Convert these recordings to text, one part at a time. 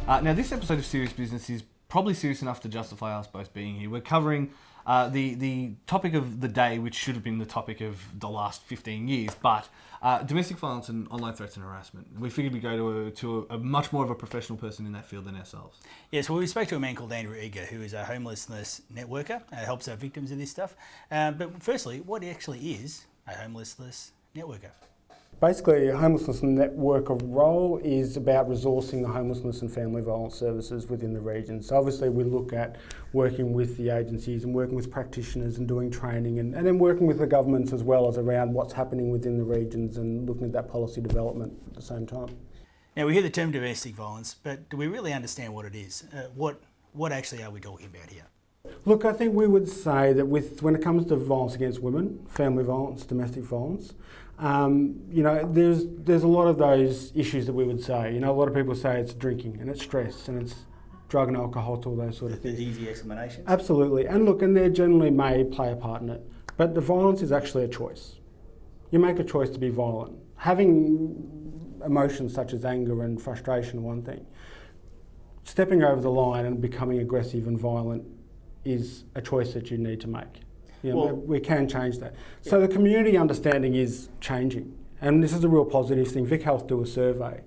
Now, this episode of Serious Business is probably serious enough to justify us both being here. We're covering the topic of the day, which should have been the topic of the last 15 years, but domestic violence and online threats and harassment. We figured we'd go to a much more of a professional person in that field than ourselves. Yes, well, we spoke to a man called Andrew Edgar, who is a homelessness networker, helps our victims of this stuff. But firstly, what actually is a homelessness networker? Basically, a homelessness networker role is about resourcing the homelessness and family violence services within the region. So obviously we look at working with the agencies and working with practitioners and doing training and then working with the governments as well as around what's happening within the regions and looking at that policy development at the same time. Now, we hear the term domestic violence, but do we really understand what it is? What actually are we talking about here? Look, I think we would say that when it comes to violence against women, family violence, domestic violence, there's a lot of those issues that we would say. A lot of people say it's drinking and it's stress and it's drug and alcohol, all those sort of things. Easy explanations? Absolutely. And look, and they generally may play a part in it. But the violence is actually a choice. You make a choice to be violent. Having emotions such as anger and frustration are one thing. Stepping over the line and becoming aggressive and violent is a choice that you need to make. We can change that. Yeah. So the community understanding is changing, and this is a real positive thing. Vic Health do a survey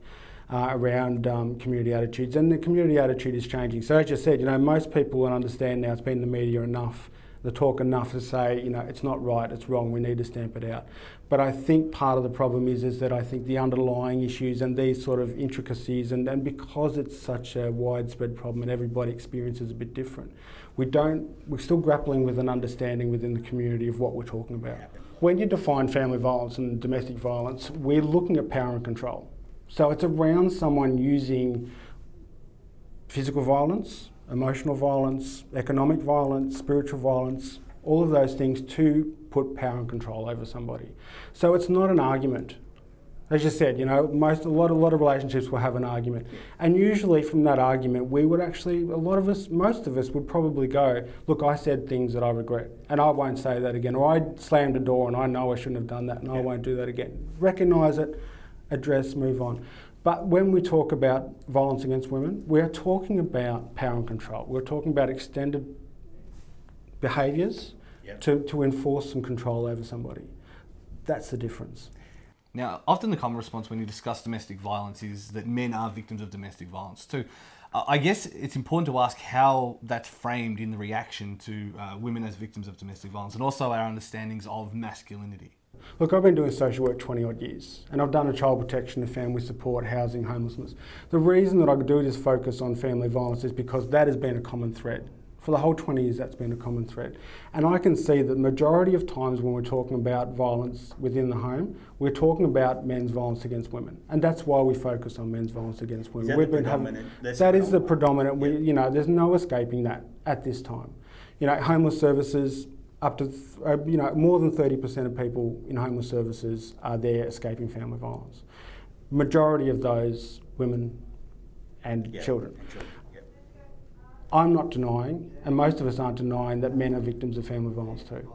around community attitudes, and the community attitude is changing. So as you said, most people will understand now. It's been in the media enough, the talk enough to say, it's not right, it's wrong, we need to stamp it out. But I think part of the problem is that I think the underlying issues and these sort of intricacies, and because it's such a widespread problem and everybody experiences a bit different, we're still grappling with an understanding within the community of what we're talking about. When you define family violence and domestic violence, we're looking at power and control. So it's around someone using physical violence, emotional violence, economic violence, spiritual violence, all of those things to put power and control over somebody. So it's not an argument. As you said, a lot of relationships will have an argument. And usually from that argument, we would actually, most of us would probably go, look, I said things that I regret, and I won't say that again. Or I slammed a door and I know I shouldn't have done that and I won't do that again. Recognise it, address, move on. But when we talk about violence against women, we're talking about power and control. We're talking about extended behaviours to enforce some control over somebody. That's the difference. Now, often the common response when you discuss domestic violence is that men are victims of domestic violence too. I guess it's important to ask how that's framed in the reaction to women as victims of domestic violence, and also our understandings of masculinity. Look, I've been doing social work 20 odd years, and I've done a child protection and family support, housing, homelessness. The reason that I do this focus on family violence is because that has been a common thread. For the whole 20 years, that's been a common thread. And I can see that the majority of times when we're talking about violence within the home, we're talking about men's violence against women. And that's why we focus on men's violence against women. That is the predominant. There's no escaping that at this time. Homeless services, up to more than 30% of people in homeless services are there escaping family violence. Majority of those women and children. I'm not denying, and most of us aren't denying, that men are victims of family violence too.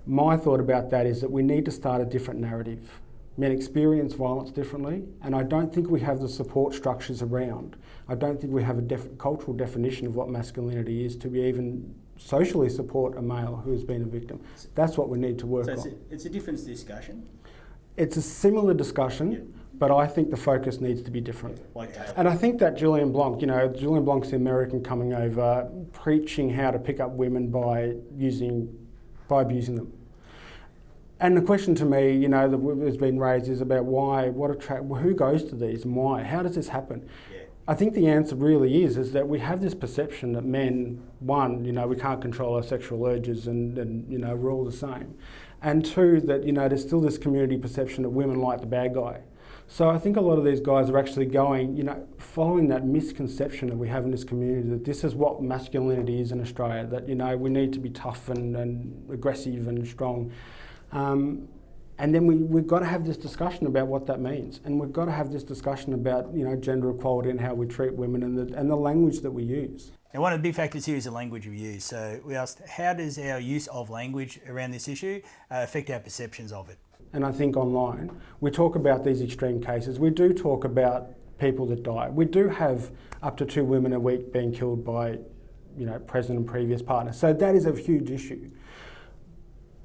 My thought about that is that we need to start a different narrative. Men experience violence differently, and I don't think we have the support structures around. I don't think we have a cultural definition of what masculinity is to be even socially support a male who has been a victim. That's what we need to work on. It's a different discussion? It's a similar discussion, but I think the focus needs to be different. And I think that Julian Blanc's the American coming over, preaching how to pick up women by abusing them. And the question to me, that has been raised is about who goes to these and why? How does this happen? I think the answer really is that we have this perception that men, one, we can't control our sexual urges and we're all the same. And two, that, there's still this community perception that women like the bad guy. So I think a lot of these guys are actually going, following that misconception that we have in this community that this is what masculinity is in Australia, that, we need to be tough and aggressive and strong. And then we've got to have this discussion about what that means. And we've got to have this discussion about, gender equality and how we treat women and the language that we use. Now, one of the big factors here is the language we use. So we asked, how does our use of language around this issue affect our perceptions of it? And I think online, we talk about these extreme cases. We do talk about people that die. We do have up to 2 women a week being killed by, present and previous partners. So that is a huge issue.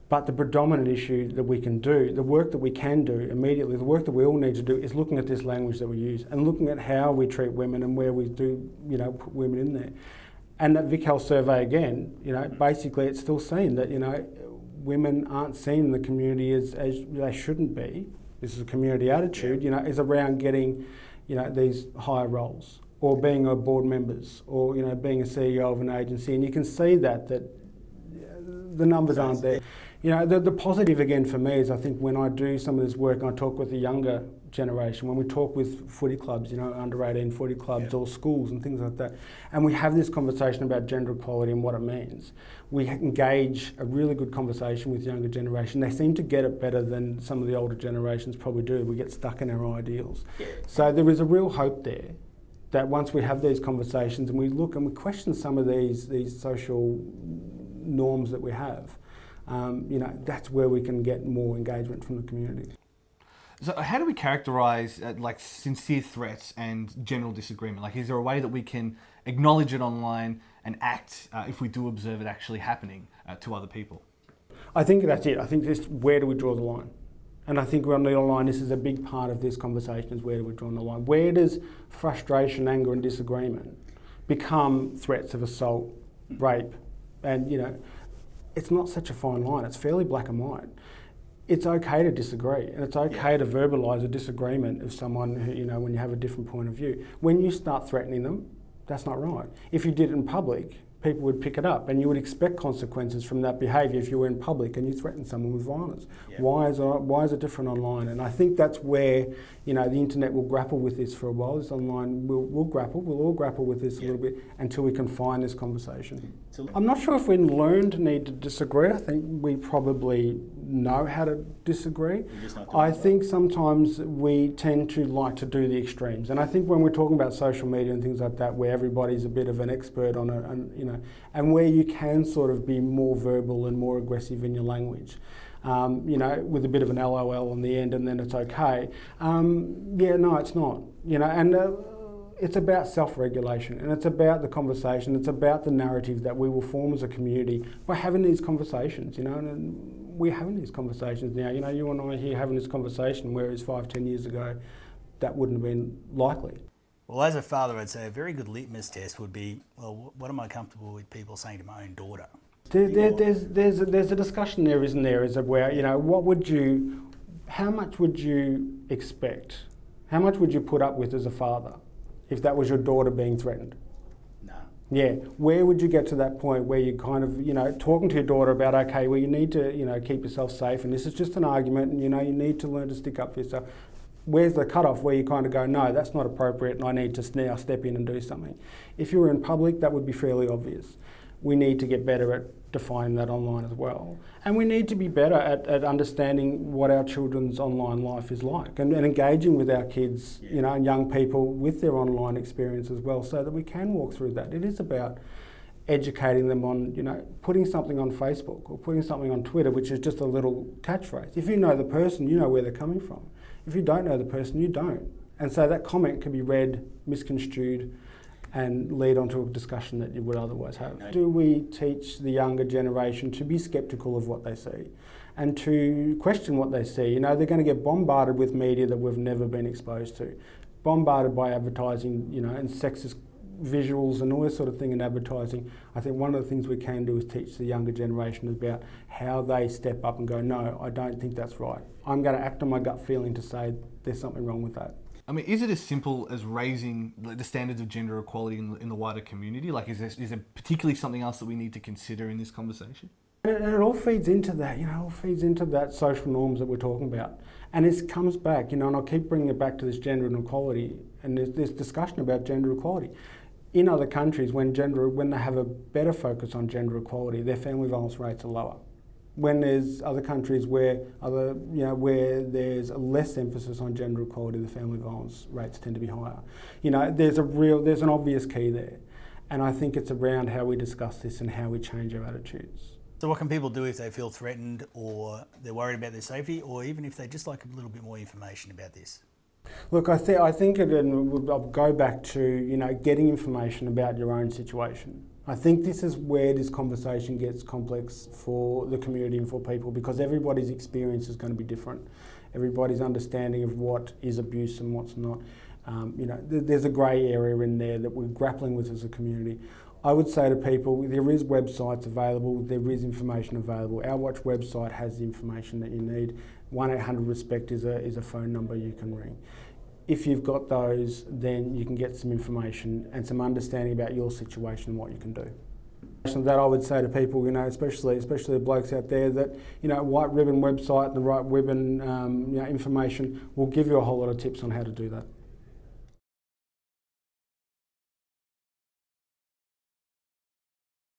But the predominant issue that we can do, the work that we can do immediately, the work that we all need to do is looking at this language that we use and looking at how we treat women and where we do, put women in there. And that Vic Health survey again, basically it's still seen that, women aren't seen in the community as they shouldn't be. This is a community attitude, is around getting, these higher roles or being a board members or, being a CEO of an agency. And you can see that the numbers aren't there. The positive again for me is I think when I do some of this work and I talk with the younger generation, when we talk with footy clubs, under 18 footy clubs or schools and things like that, and we have this conversation about gender equality and what it means, we engage a really good conversation with younger generation. They seem to get it better than some of the older generations probably do. We get stuck in our ideals. So there is a real hope there that once we have these conversations and we look and we question some of these social norms that we have, that's where we can get more engagement from the community. So how do we characterise sincere threats and general disagreement? Is there a way that we can acknowledge it online and act if we do observe it actually happening to other people? I think that's it. I think where do we draw the line? And I think on the line, this is a big part of this conversation is where do we draw the line? Where does frustration, anger and disagreement become threats of assault, rape? And, it's not such a fine line. It's fairly black and white. It's okay to disagree and it's okay to verbalise a disagreement of someone who, when you have a different point of view. When you start threatening them, that's not right. If you did it in public, people would pick it up and you would expect consequences from that behaviour if you were in public and you threatened someone with violence. Yeah. Why is it different online? And I think that's where, the internet will grapple with this for a while. This online we'll all grapple with this a little bit until we can find this conversation. I'm not sure if we learn to need to disagree. I think we probably know how to disagree. I think sometimes we tend to like to do the extremes. And I think when we're talking about social media and things like that, where everybody's a bit of an expert on it, and where you can sort of be more verbal and more aggressive in your language, with a bit of an LOL on the end and then it's okay. No, it's not. It's about self-regulation and it's about the conversation. It's about the narrative that we will form as a community by having these conversations, and we're having these conversations now. You and I are here having this conversation, whereas 5-10 years ago, that wouldn't have been likely. Well, as a father, I'd say a very good litmus test would be, well, what am I comfortable with people saying to my own daughter? There's a discussion there, isn't there, as of where, how much would you expect? How much would you put up with as a father if that was your daughter being threatened? No. Yeah, where would you get to that point where you kind of, talking to your daughter about, okay, well, you need to, keep yourself safe and this is just an argument and, you need to learn to stick up for yourself. Where's the cutoff where you kind of go, no, that's not appropriate and I need to now step in and do something? If you were in public, that would be fairly obvious. We need to get better at defining that online as well. And we need to be better at understanding what our children's online life is like and engaging with our kids, and young people with their online experience as well, so that we can walk through that. It is about educating them on, putting something on Facebook or putting something on Twitter, which is just a little catchphrase. If you know the person, you know where they're coming from. If you don't know the person, you don't. And so that comment can be read, misconstrued, and lead on to a discussion that you would otherwise have. Do we teach the younger generation to be sceptical of what they see and to question what they see? They're going to get bombarded with media that we've never been exposed to, bombarded by advertising, and sexist visuals and all this sort of thing in advertising. I think one of the things we can do is teach the younger generation about how they step up and go, no, I don't think that's right. I'm going to act on my gut feeling to say there's something wrong with that. I mean, is it as simple as raising the standards of gender equality in the wider community? Is there particularly something else that we need to consider in this conversation? And it all feeds into that, all feeds into that social norms that we're talking about. And it comes back, and I'll keep bringing it back to this gender inequality, and there's this discussion about gender equality. In other countries, when they have a better focus on gender equality, their family violence rates are lower. When there's other countries where there's less emphasis on gender equality, the family violence rates tend to be higher. There's an obvious key there. And I think it's around how we discuss this and how we change our attitudes. So what can people do if they feel threatened or they're worried about their safety, or even if they just like a little bit more information about this? Look, I think I'll go back to getting information about your own situation. I think this is where this conversation gets complex for the community and for people, because everybody's experience is going to be different. Everybody's understanding of what is abuse and what's not. There's a grey area in there that we're grappling with as a community. I would say to people, there is websites available, there is information available. Our Watch website has the information that you need. 1-800-RESPECT is a phone number you can ring. If you've got those, then you can get some information and some understanding about your situation and what you can do. That I would say to people, especially the blokes out there, that White Ribbon website and the White Ribbon information will give you a whole lot of tips on how to do that.